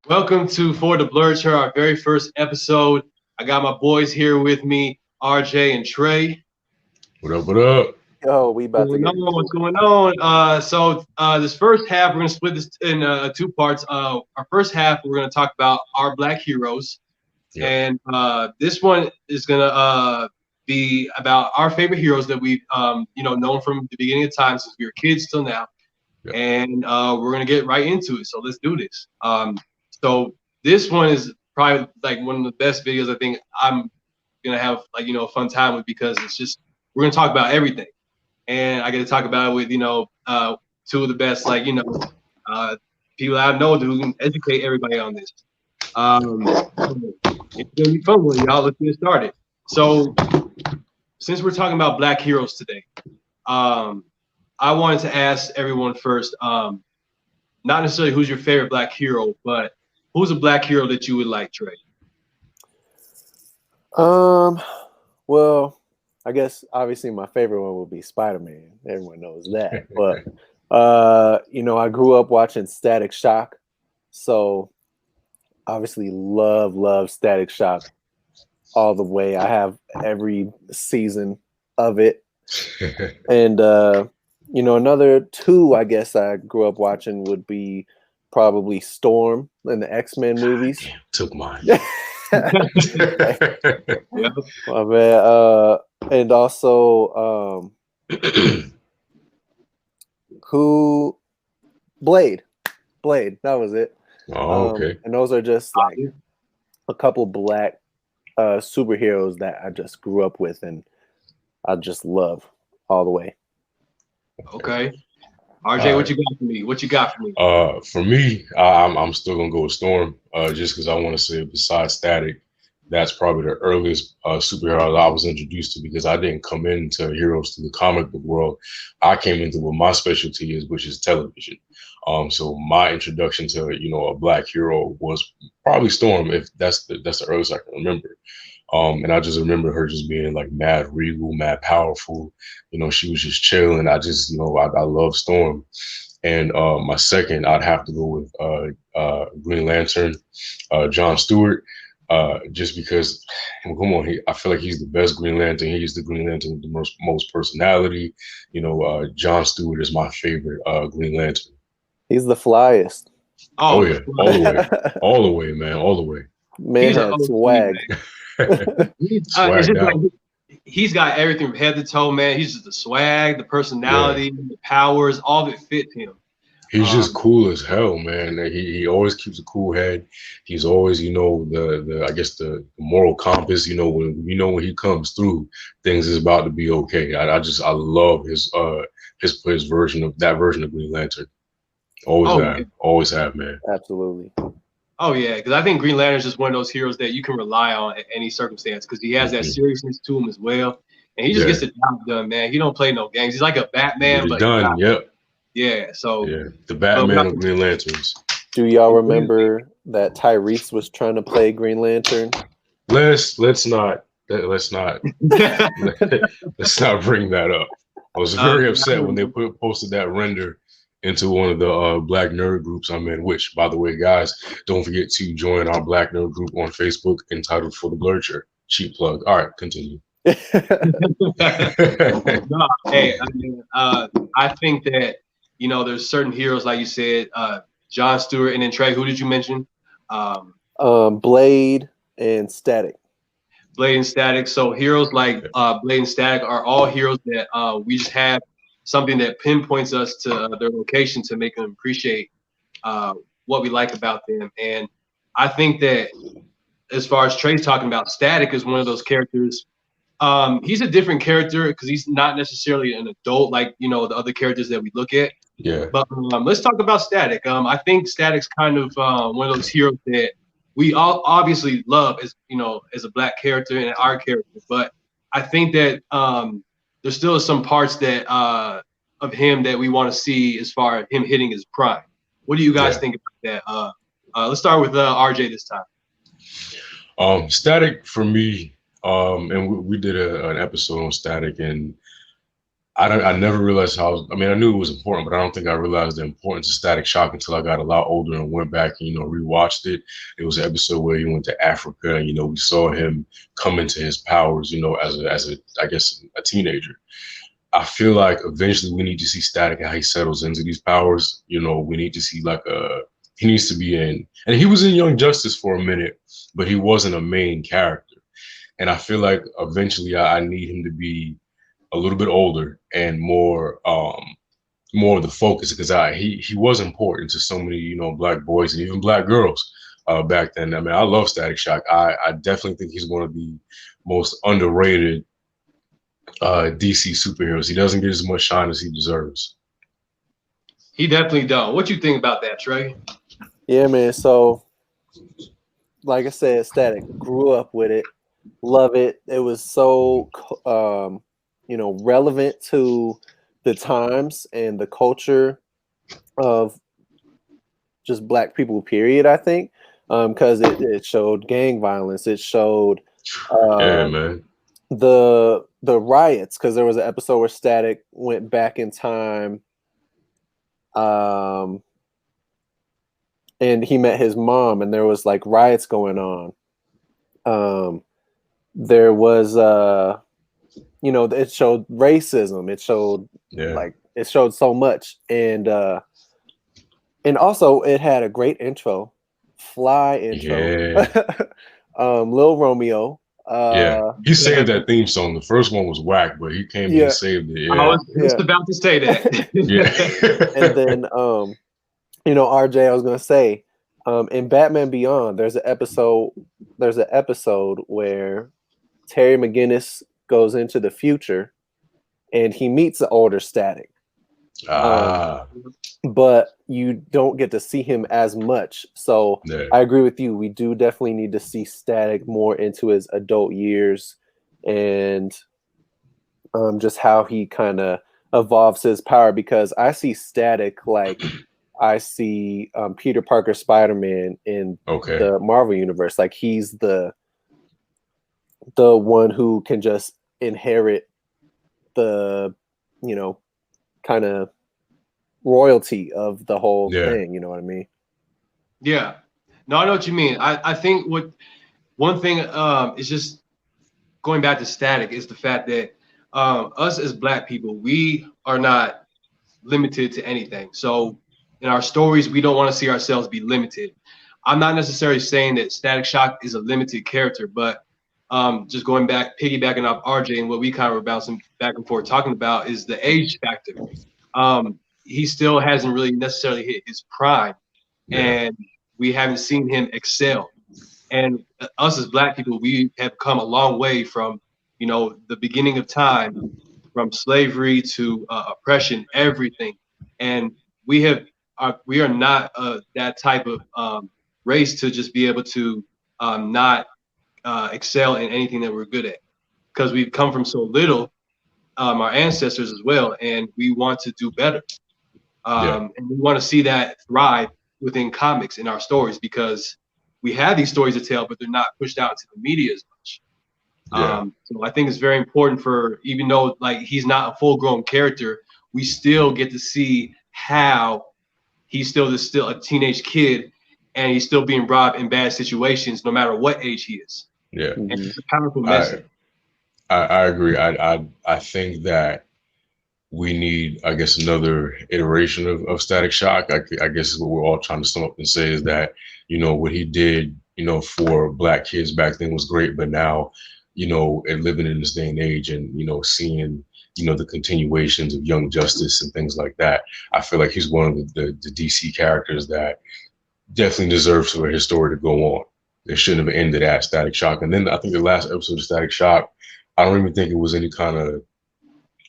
Welcome to For the Blurred Chair, our very first episode. I got my boys here with me, RJ and Trey. What up, what up? Yo, we about to get What's going on? This first half, we're going to split this in two parts. Our first half, we're going to talk about our Black heroes. Yep. And this one is going to be about our favorite heroes that we've, known from the beginning of time since we were kids till now. Yep. And we're going to get right into it. So let's do this. So this one is probably like one of the best videos I think I'm gonna have a fun time with, because it's just we're gonna talk about everything, and I get to talk about it with two of the best people I know who can educate everybody on this. It's gonna be fun with y'all. Let's get started. So since we're talking about Black heroes today, I wanted to ask everyone first, not necessarily who's your favorite Black hero, but who's a Black hero that you would like, Trey? Well, I guess obviously my favorite one would be Spider-Man. Everyone knows that. But I grew up watching Static Shock. So obviously love Static Shock all the way. I have every season of it. And another two I guess I grew up watching would be probably Storm in the X-Men movies. Damn, took mine. My bad. And also Blade, that was it. Oh, okay. And those are just like a couple Black superheroes that I just grew up with and I just love all the way. Okay. RJ, what you got for me? For me, I'm still gonna go with Storm, just because I want to say besides Static, that's probably the earliest superhero I was introduced to, because I didn't come into heroes through the comic book world. I came into what my specialty is, which is television. So my introduction to a Black hero was probably Storm, if that's the earliest I can remember. And I just remember her just being like mad regal, mad powerful. She was just chilling. I just, I love Storm. And my second, I'd have to go with Green Lantern, Jon Stewart, just because, come on, I feel like he's the best Green Lantern. He's the Green Lantern with the most personality. Jon Stewart is my favorite Green Lantern. He's the flyest. Oh yeah, all the way, man, all the way. Man had swag. It's just like he's got everything from head to toe, man. He's just the swag, the personality, the powers, all of it fits him. He's just cool as hell, man. He always keeps a cool head. He's always, the moral compass. When he comes through, things is about to be okay. I love his version of Green Lantern. Always have, man. Absolutely. Oh yeah, because I think Green Lantern is just one of those heroes that you can rely on at any circumstance, because he has that seriousness to him as well, and he just gets the job done, man. He don't play no games. He's like a Batman, but done. Yep. Yeah. So the Batman of Green Lanterns. Do y'all remember that Tyrese was trying to play Green Lantern? Let's not bring that up. I was very upset when they posted that render into one of the Black nerd groups I'm in, which, by the way, guys, don't forget to join our Black nerd group on Facebook entitled For the Blurred Chair. Cheap plug. All right, continue. I think that, there's certain heroes, like you said, Jon Stewart, and then Trey, who did you mention? Blade and Static. Blade and Static. So heroes like Blade and Static are all heroes that we just have something that pinpoints us to their location to make them appreciate what we like about them. And I think that as far as Trey's talking about, Static is one of those characters. He's a different character because he's not necessarily an adult like, the other characters that we look at. Yeah. But let's talk about Static. I think Static's kind of one of those heroes that we all obviously love as a Black character and our character. But I think that there still is some parts that of him that we want to see as far as him hitting his prime. What do you guys think about that? Let's start with RJ this time. Static for me, and we did an episode on Static, and I never realized how. I mean, I knew it was important, but I don't think I realized the importance of Static Shock until I got a lot older and went back and rewatched it. It was an episode where he went to Africa, and we saw him come into his powers, as a I guess a teenager. I feel like eventually we need to see Static how he settles into these powers. We need to see he needs to be in, and he was in Young Justice for a minute, but he wasn't a main character. And I feel like eventually I need him to be a little bit older and more of the focus, because he was important to so many black boys and even black girls back then. I mean, I love Static Shock. I definitely think he's one of the most underrated DC superheroes. He doesn't get as much shine as he deserves. He definitely don't. What you think about that, Trey? Yeah, man. So, like I said, Static, grew up with it, love it. It was so relevant to the times and the culture of just black people, period, I think, because it showed gang violence. It showed Yeah, man. the riots, because there was an episode where Static went back in time and he met his mom, and there was like riots going on. There was it showed racism. It showed it showed so much, and also it had a great intro, fly intro. Lil Romeo. He saved that theme song. The first one was whack, but he came and saved it. I was just about to say that. And then RJ, I was gonna say, in Batman Beyond, there's an episode where Terry McGinnis goes into the future and he meets the older Static. But you don't get to see him as much. So I agree with you. We do definitely need to see Static more into his adult years, and just how he kind of evolves his power, because I see Static like I see Peter Parker Spider-Man in the Marvel universe. Like he's the one who can just inherit the kind of royalty of the whole thing. You know what I mean? Yeah. No, I know what you mean. I think one thing is just going back to Static is the fact that us as black people, we are not limited to anything. So in our stories, we don't want to see ourselves be limited. I'm not necessarily saying that Static Shock is a limited character, but just going back, piggybacking off RJ and what we kind of were bouncing back and forth talking about is the age factor. He still hasn't really necessarily hit his prime, and we haven't seen him excel. And us as black people, we have come a long way from, the beginning of time, from slavery to oppression, everything. And we are not that type of race to just be able to not excel in anything that we're good at, because we've come from so little, our ancestors as well, and we want to do better. And we want to see that thrive within comics in our stories, because we have these stories to tell, but they're not pushed out to the media as much. So I think it's very important for, even though like he's not a full-grown character, we still get to see how he's still a teenage kid, and he's still being brought up in bad situations, no matter what age he is. And it's a powerful message. I agree. I think that we need, I guess, another iteration of Static Shock. I guess what we're all trying to sum up and say is that, what he did, for black kids back then was great, but now, and living in this day and age and, seeing, the continuations of Young Justice and things like that, I feel like he's one of the DC characters that definitely deserves for his story to go on. It shouldn't have ended at Static Shock. And then I think the last episode of Static Shock, I don't even think it was any kind of,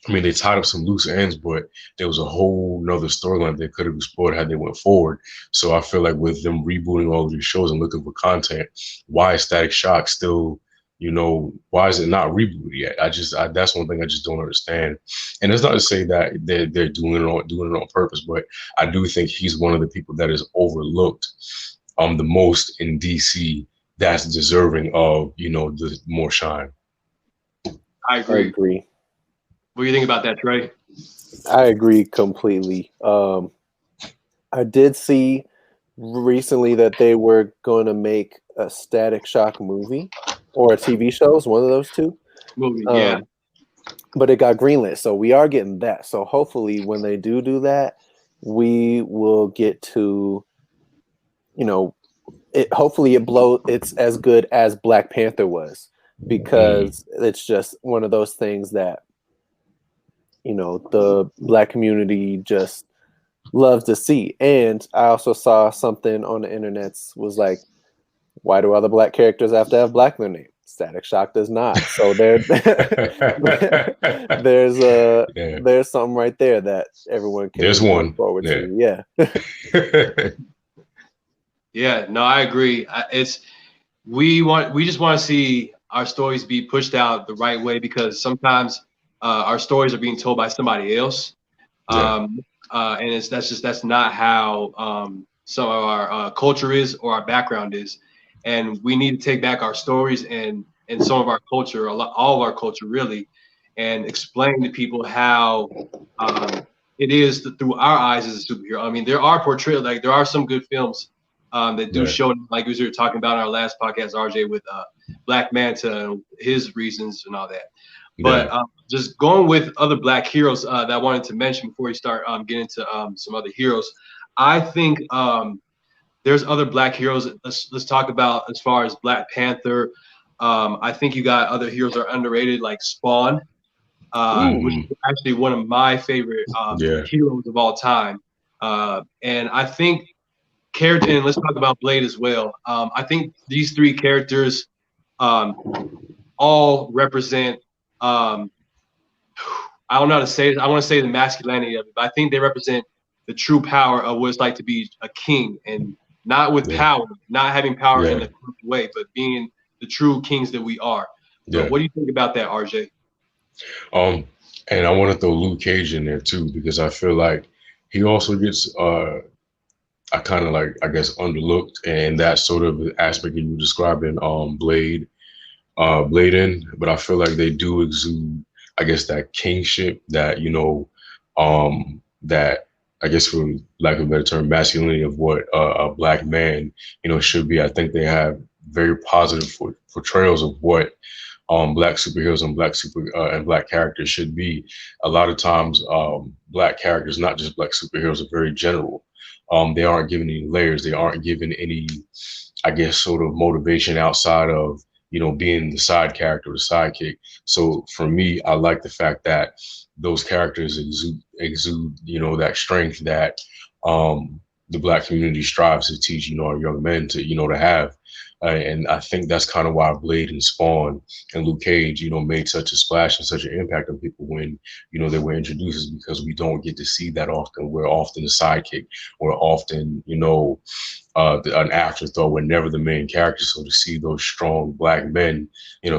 I mean, they tied up some loose ends, but there was a whole nother storyline they could have explored had they went forward. So I feel like with them rebooting all of these shows and looking for content, why is Static Shock still, why is it not rebooted yet? That's one thing I just don't understand. And it's not to say that they're doing it on purpose, but I do think he's one of the people that is overlooked the most in DC, that's deserving of, the more shine. I agree. What do you think about that, Trey? I agree completely. I did see recently that they were going to make a Static Shock movie or a TV show. It's one of those two. Movie, yeah. But it got greenlit, so we are getting that. So hopefully, when they do that, we will get to, it. Hopefully, it's as good as Black Panther was, because it's just one of those things that the Black community just loves to see. And I also saw something on the internet was like, why do other Black characters have to have Black in their name? Static Shock does not. So there's there's something right there that everyone can There's look one forward to. Yeah. Yeah, no, I agree. We just want to see our stories be pushed out the right way, because sometimes our stories are being told by somebody else. And that's not how some of our culture is or our background is. And we need to take back our stories and some of our culture, all of our culture really, and explain to people how it is through our eyes as a superhero. I mean, there are portrayals, like there are some good films that do show, like we were talking about in our last podcast, RJ, with Black Manta, his reasons and all that. But just going with other Black heroes that I wanted to mention before we start getting into some other heroes, I think there's other Black heroes. Let's talk about as far as Black Panther. I think you got other heroes that are underrated, like Spawn, which is actually one of my favorite heroes of all time. And I think and let's talk about Blade as well. I think these three characters all represent I don't know how to say it. I want to say the masculinity of it, but I think they represent the true power of what it's like to be a king, and not with power, not having power in the way, but being the true kings that we are. So what do you think about that, RJ? And I want to throw Luke Cage in there too, because I feel like he also gets I kind of like, I guess, underlooked, and that sort of aspect that you described in Blade in, but I feel like they do exude, I guess, that kingship, that that, I guess, for lack of a better term, masculinity of what a Black man should be. I think they have very positive portrayals of what Black superheroes and Black characters should be. A lot of times, Black characters, not just Black superheroes, are very general. They aren't given any layers. They aren't given any, I guess, sort of motivation outside of being the side character, the sidekick. So for me, I like the fact that those characters exude that strength that the Black community strives to teach, our young men to have. And I think that's kind of why Blade and Spawn and Luke Cage, made such a splash and such an impact on people when, they were introduced, is because we don't get to see that often. We're often the sidekick. We're often, an afterthought. We're never the main character. So to see those strong Black men,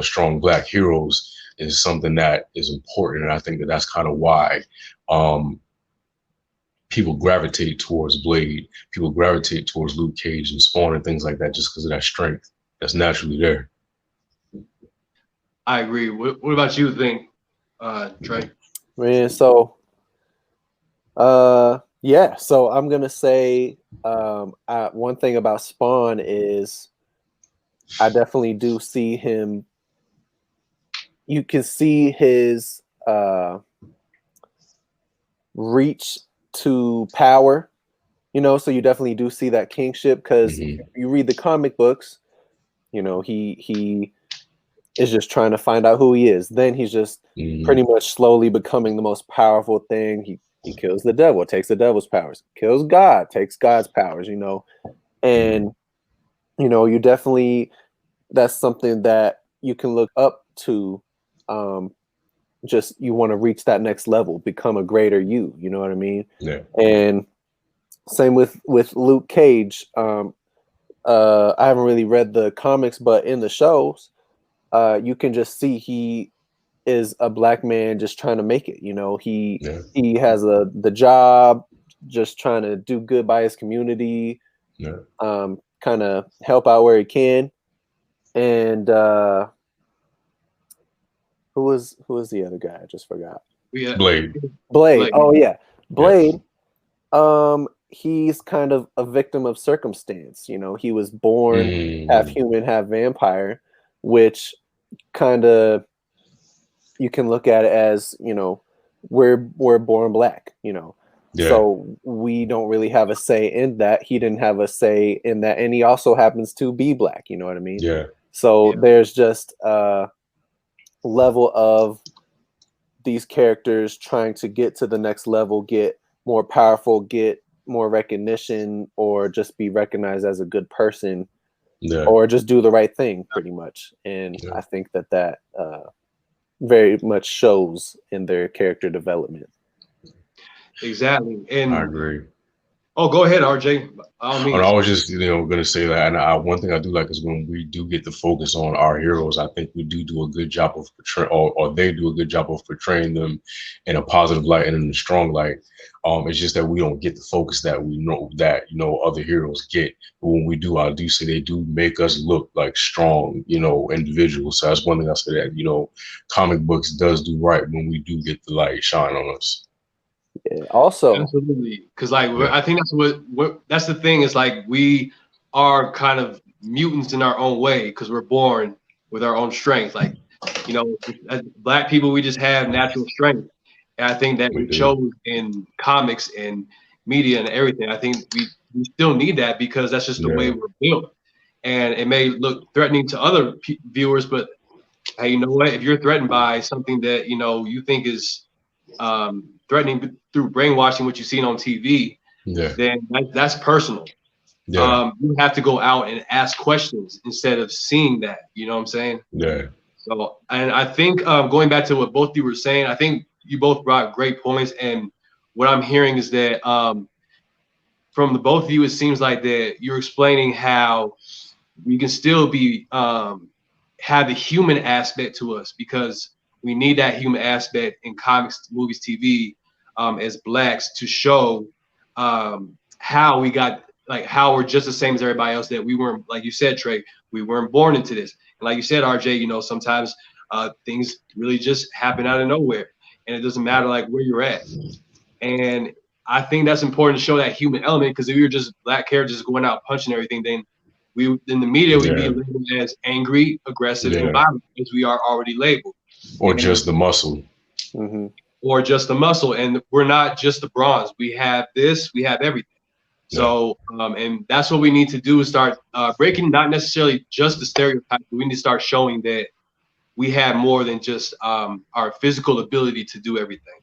strong Black heroes, is something that is important. And I think that that's kind of why people gravitate towards Blade, people gravitate towards Luke Cage and Spawn and things like that, just because of that strength that's naturally there. I agree. What about you think, Trey? Man, so so I'm gonna say one thing about Spawn is I definitely do see him. You can see his reach to power, so you definitely do see that kingship, because you read the comic books, he is just trying to find out who he is. Then he's just pretty much slowly becoming the most powerful thing. He kills the devil, takes the devil's powers, kills God, takes God's powers, and you definitely, that's something that you can look up to. Just, you want to reach that next level, become a greater you know what I mean? And same with Luke Cage. I haven't really read the comics, but in the shows, you can just see he is a Black man just trying to make it. He has the job, just trying to do good by his community, kind of help out where he can. And who was the other guy? I just forgot. Blade. Blade. Oh yeah, Blade. Yeah. He's kind of a victim of circumstance. You know, he was born half human, half vampire, which kind of you can look at it as, you know, we're born black, you know. Yeah. So we don't really have a say in that. He didn't have a say in that, and he also happens to be black. You know what I mean? Yeah. So there's just a level of these characters trying to get to the next level, get more powerful, get more recognition, or just be recognized as a good person, or just do the right thing, pretty much. And I think that very much shows in their character development. Exactly. And I agree. Oh, go ahead, RJ. And I was just, going to say that. And one thing I do like is when we do get to focus on our heroes, I think we do a good job of portraying, or they do a good job of portraying them in a positive light and in a strong light. It's just that we don't get the focus that we know that, other heroes get. But when we do, I do say they do make us look like strong, individuals. So that's one thing I say that, comic books does do right when we do get the light shine on us. Yeah, also, absolutely, because I think that's that's the thing is like we are kind of mutants in our own way because we're born with our own strength. Like, as Black people, we just have natural strength, and I think that we chose in comics and media and everything. I think we still need that because that's just the way we're built, and it may look threatening to other viewers, but hey, you know what? If you're threatened by something that you think is threatening through brainwashing what you've seen on TV, then that's personal. You have to go out and ask questions instead of seeing that. You know what I'm saying? Yeah. So, and I think going back to what both of you were saying, I think you both brought great points. And what I'm hearing is that from the both of you, it seems like that you're explaining how we can still be have the human aspect to us because we need that human aspect in comics, movies, TV, as Blacks to show how we got, like, how we're just the same as everybody else, that we weren't, like you said, Trey, we weren't born into this. And like you said, RJ, sometimes things really just happen out of nowhere and it doesn't matter like where you're at. And I think that's important to show that human element, because if we were just Black characters going out punching everything, then in the media, we'd be labeled as angry, aggressive, and violent, as we are already labeled. Or just the muscle. Mm-hmm. Or just the muscle. And we're not just the bronze. We have this, we have everything. So, and that's what we need to do is start breaking, not necessarily just the stereotypes, but we need to start showing that we have more than just our physical ability to do everything.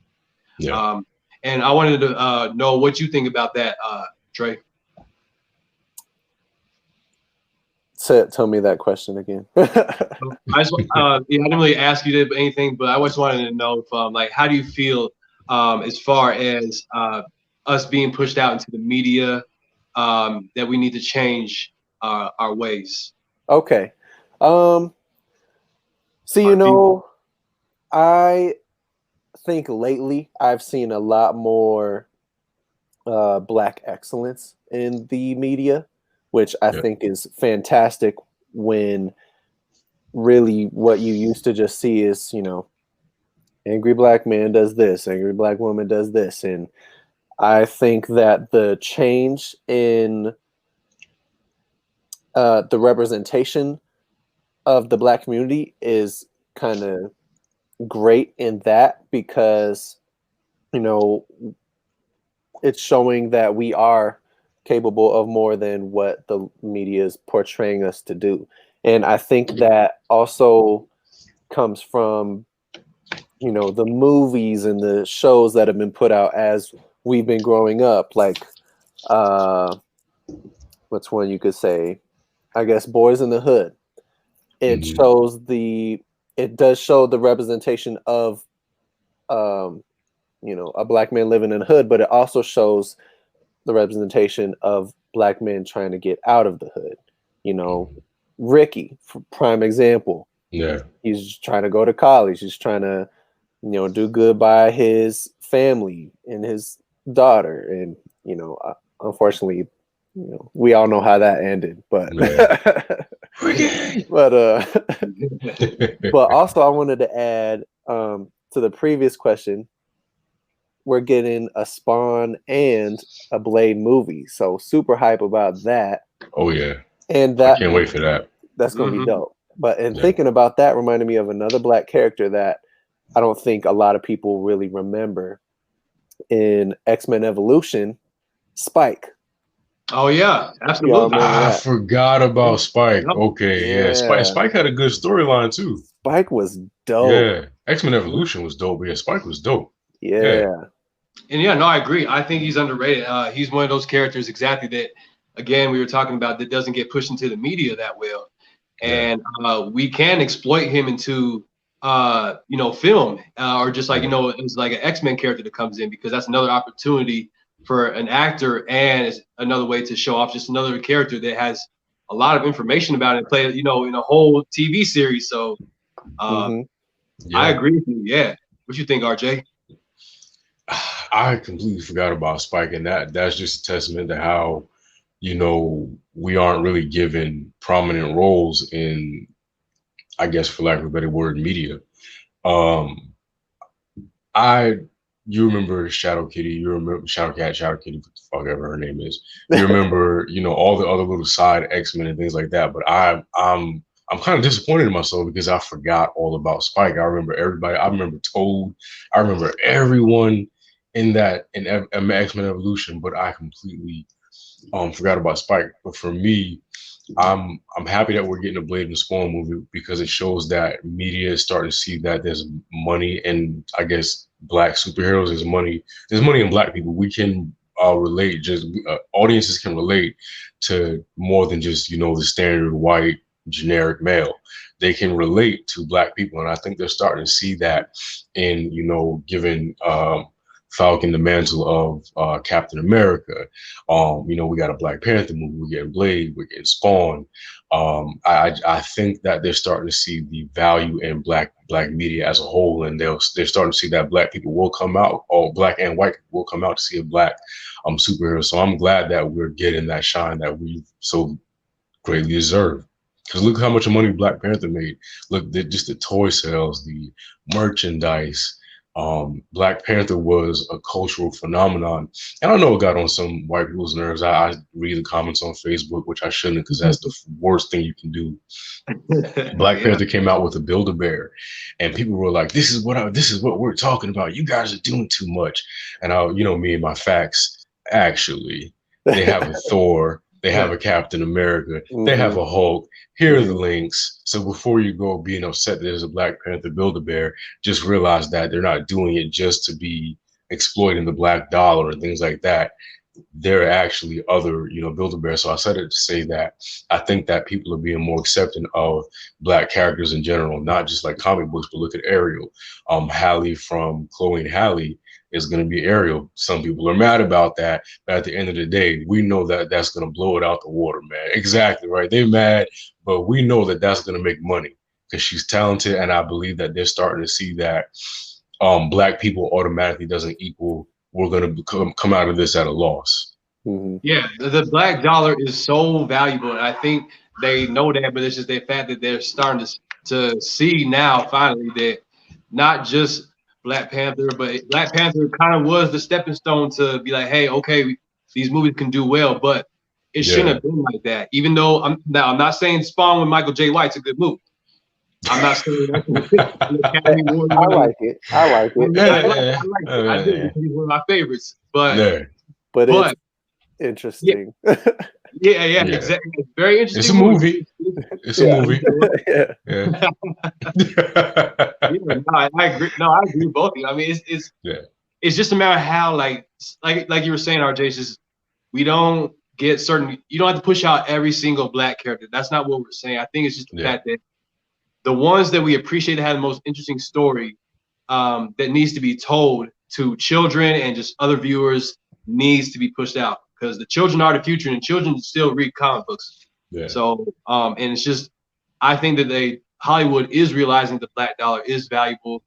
Yeah. And I wanted to know what you think about that, Trey. Tell me that question again. I didn't really ask you anything, but I just wanted to know if, like, how do you feel as far as us being pushed out into the media, that we need to change our ways? Okay. So, I think lately I've seen a lot more Black excellence in the media, which I think is fantastic, when really what you used to just see is, angry Black man does this, angry Black woman does this. And I think that the change in the representation of the Black community is kind of great in that, because, it's showing that we are capable of more than what the media is portraying us to do. And I think that also comes from, the movies and the shows that have been put out as we've been growing up. Like, what's one you could say? I guess Boys in the Hood. It shows it does show the representation of, a Black man living in the hood, but it also shows the representation of Black men trying to get out of the hood. Ricky, prime example. Yeah. He's trying to go to college. He's trying to, do good by his family and his daughter. And, unfortunately, we all know how that ended, but, but also I wanted to add, to the previous question, we're getting a Spawn and a Blade movie. So super hype about that. Oh yeah, And I can't wait for that. That's going to be dope. But Yeah. thinking about that reminded me of another black character that I don't think a lot of people really remember in X-Men Evolution, Spike. Oh yeah, Y'all absolutely. remember I that? forgot about Spike. Yep. Okay, yeah. Yeah. Spike had a good storyline too. Spike was dope. Yeah, X-Men Evolution was dope. But yeah, Spike was dope. Yeah. And yeah, no, I agree. I think he's underrated. He's one of those characters exactly that, again, we were talking about that doesn't get pushed into the media that well, and we can exploit him into film or just like it's like an X-Men character that comes in, because that's another opportunity for an actor, and it's another way to show off just another character that has a lot of information about it and play in a whole TV series. So I agree with you. Yeah, what you think, RJ? I completely forgot about Spike, and that's just a testament to how, we aren't really given prominent roles in, I guess, for lack of a better word, media. You remember Shadow Kitty, you remember Shadow Cat, Shadow Kitty, what the fuck ever her name is. You remember, all the other little side X-Men and things like that. But I'm kind of disappointed in myself because I forgot all about Spike. I remember everybody. I remember Toad. I remember everyone in X-Men Evolution, but I completely forgot about Spike. But for me, I'm happy that we're getting a Blade and the Spawn movie, because it shows that media is starting to see that there's money in, I guess, black superheroes. There's money in black people. We can relate. Just audiences can relate to more than just the standard white generic male. They can relate to black people, and I think they're starting to see that in giving Falcon the mantle of Captain America. We got a Black Panther movie, we're getting Blade, we're getting Spawn. I think that they're starting to see the value in black media as a whole, and they're starting to see that black people will come out, or black and white people will come out to see a black superhero. So I'm glad that we're getting that shine that we so greatly deserve. Because look how much money Black Panther made. Look, just the toy sales, the merchandise. Black Panther was a cultural phenomenon. And I know it got on some white people's nerves. I read the comments on Facebook, which I shouldn't, because that's the worst thing you can do. Black Panther came out with a Build-A-Bear, and people were like, this is what we're talking about. You guys are doing too much. And me and my facts, actually, they have a Thor, they have a Captain America, they have a Hulk. Here are the links. So before you go being upset that there's a Black Panther Build-A-Bear, just realize that they're not doing it just to be exploiting the black dollar and things like that. There are actually other, Build-A-Bear. So I said it to say that I think that people are being more accepting of black characters in general, not just like comic books, but look at Ariel. Hallie from Chloe and Hallie is going to be Ariel. Some people are mad about that, but at the end of the day, we know that that's going to blow it out the water, man. Exactly, right? They're mad, but we know that that's going to make money because she's talented, and I believe that they're starting to see that black people automatically doesn't equal we're going to come out of this at a loss. Yeah, the black dollar is so valuable, and I think they know that, but it's just the fact that they're starting to see now finally that not just Black Panther, but Black Panther kind of was the stepping stone to be like, hey, okay, these movies can do well, but it shouldn't have been like that. Even though I'm not saying Spawn with Michael J. White's a good movie. I'm not saying that. I like it. I do because he's one of my favorites. But it's interesting. Yeah, exactly. It's very interesting. It's a movie. It's a movie. I agree. No, I agree with both of you. I mean, it's just a matter of how, like you were saying, RJ. It's just we don't get certain. You don't have to push out every single black character. That's not what we're saying. I think it's just the fact that the ones that we appreciate that have the most interesting story that needs to be told to children and just other viewers needs to be pushed out, because the children are the future, and children still read comic books. So and it's just, I think that Hollywood is realizing the black dollar is valuable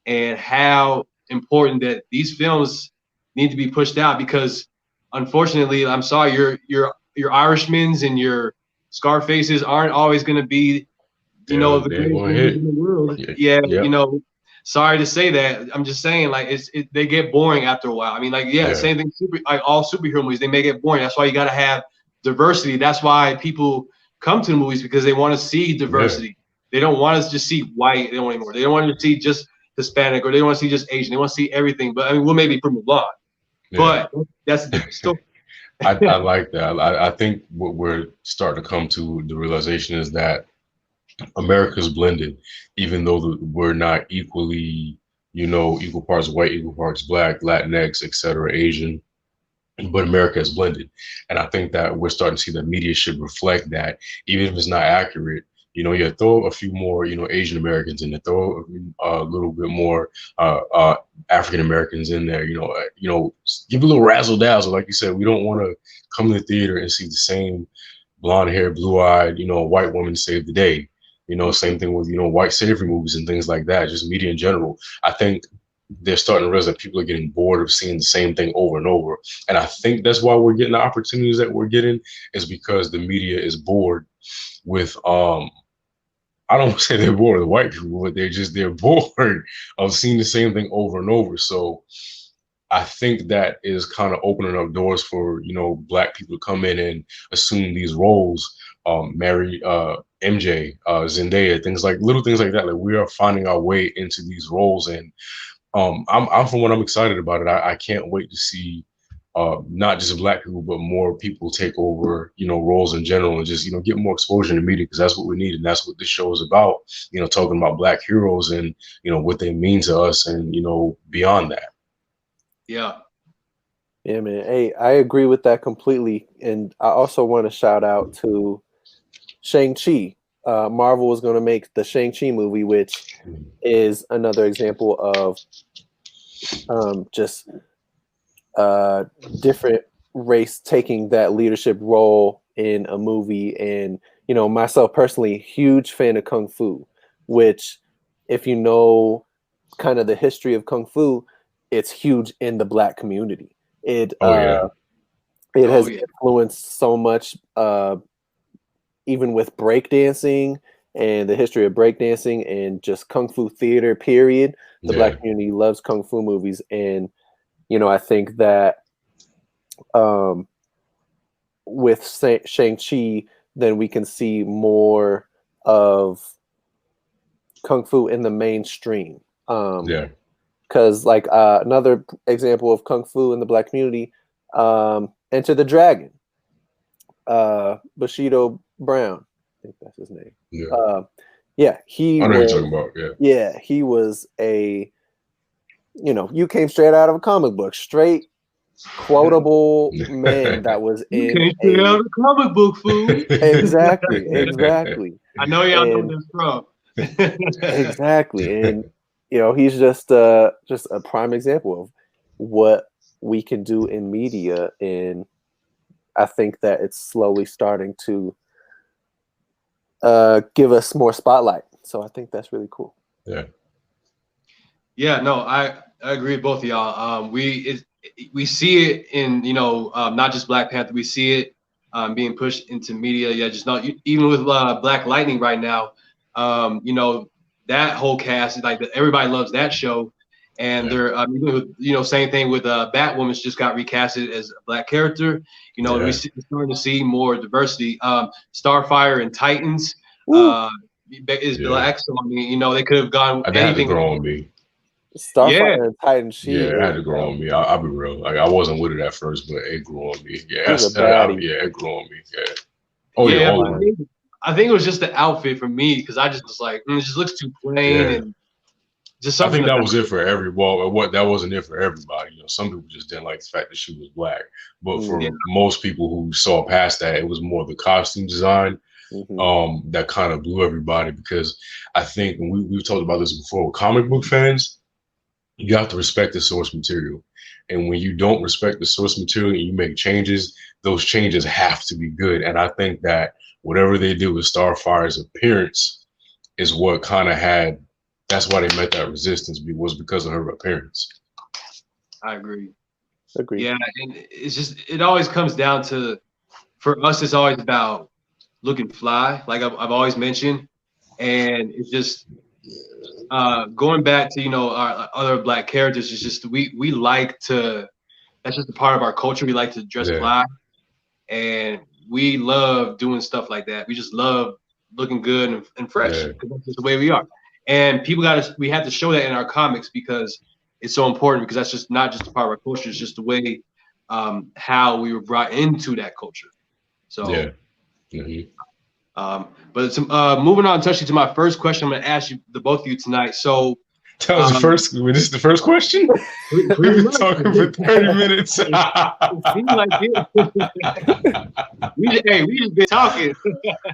and how important that these films need to be pushed out, because unfortunately, I'm sorry, your Irishmans and your Scarfaces aren't always going to be the greatest movies in the world. sorry to say that. I'm just saying, like, they get boring after a while. I mean, like, yeah. Same thing. Like all superhero movies, they may get boring. That's why you got to have diversity. That's why people come to the movies, because they want to see diversity. Yeah. They don't want to just see white. They don't want anymore. They don't want to see just Hispanic, or they don't want to see just Asian. They want to see everything. But I mean, we'll maybe put Mulan. Yeah. But that's still. I like that. I think what we're starting to come to the realization is that America's blended, even though we're not equally, equal parts white, equal parts black, Latinx, etc., Asian. But America is blended. And I think that we're starting to see the media should reflect that, even if it's not accurate. You throw a few more, Asian Americans in there, throw a little bit more African Americans in there, give a little razzle dazzle. Like you said, we don't want to come to the theater and see the same blonde hair, blue eyed, white woman save the day. Same thing with, white savory movies and things like that, just media in general. I think they're starting to realize that people are getting bored of seeing the same thing over and over. And I think that's why we're getting the opportunities that we're getting, is because the media is bored with, I don't want to say they're bored of the white people, but they're bored of seeing the same thing over and over. So I think that is kind of opening up doors for, black people to come in and assume these roles, marry MJ, Zendaya, little things like that. Like, we are finding our way into these roles, and I'm from what I'm excited about it. I can't wait to see not just black people, but more people take over, roles in general, and just, get more exposure in the media, because that's what we need. And that's what this show is about, talking about black heroes and, what they mean to us, and, beyond that. Yeah. Yeah, man. Hey, I agree with that completely. And I also want to shout out to Shang-Chi. Marvel was going to make the Shang-Chi movie, which is another example of just different race taking that leadership role in a movie. And, myself personally, huge fan of Kung Fu, which, if you know kind of the history of Kung Fu, it's huge in the Black community. It has influenced so much, even with breakdancing and the history of breakdancing and just Kung Fu theater, period. The Black community loves Kung Fu movies. And, I think that with Shang-Chi, then we can see more of Kung Fu in the mainstream. Because, like, another example of Kung Fu in the Black community, Enter the Dragon. Bushido Brown, I think that's his name. He I know was, you're talking about. Yeah, he was a, you came straight out of a comic book, straight quotable man that was in came straight out of a comic book, fool. Exactly. I know y'all know this from. Exactly, and he's just a prime example of what we can do in media, and I think that it's slowly starting to give us more spotlight. So I think that's really cool. Yeah, no, I agree with both of y'all. We see it in, not just Black Panther. We see it being pushed into media. Yeah, just not even with Black Lightning right now. That whole cast, like, everybody loves that show. And they're, same thing with Batwoman, just got recasted as a Black character. We're starting to see more diversity. Starfire and Titans is Black. So, I mean, they could have gone anything. Had to grow on me. Starfire and Titans. It had to grow on me. I'll be real. Like, I wasn't with it at first, but it grew on me. It grew on me. Yeah. Oh, yeah. I think it was just the outfit for me, because I just was like, it just looks too plain and. I think that was it for that wasn't it for everybody. Some people just didn't like the fact that she was Black, but for most people who saw past that, it was more the costume design that kind of blew everybody. Because I think, and we've talked about this before, comic book fans, you have to respect the source material, and when you don't respect the source material and you make changes, those changes have to be good. And I think that whatever they did with Starfire's appearance is what kind of had. That's why they met that resistance, was because of her appearance. I agree. Yeah, and it's just, it always comes down to, for us, it's always about looking fly, like I've always mentioned. And it's just, going back to our other black characters, is just we like to. That's just a part of our culture. We like to dress fly, and we love doing stuff like that. We just love looking good and fresh. Because that's just the way we are. And we have to show that in our comics because it's so important. Because that's just not just a part of our culture. It's just the way how we were brought into that culture. So, but it's, moving on, touching to my first question, I'm going to ask you, the both of you tonight. So. That was the first. This is the first question. We've been talking for 30 minutes. We just been talking.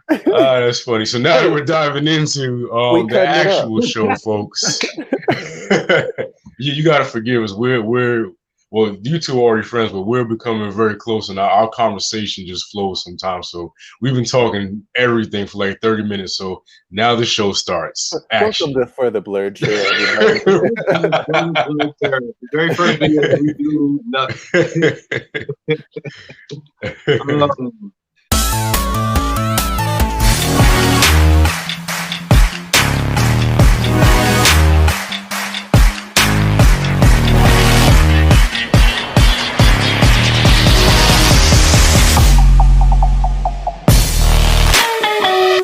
That's funny. So now that we're diving into the actual show, folks, you got to forgive us. Well, you two are already friends, but we're becoming very close, and our conversation just flows sometimes. So we've been talking everything for like 30 minutes. So now the show starts. Action. Welcome to For the Blurred Chair. The very first video we do nothing.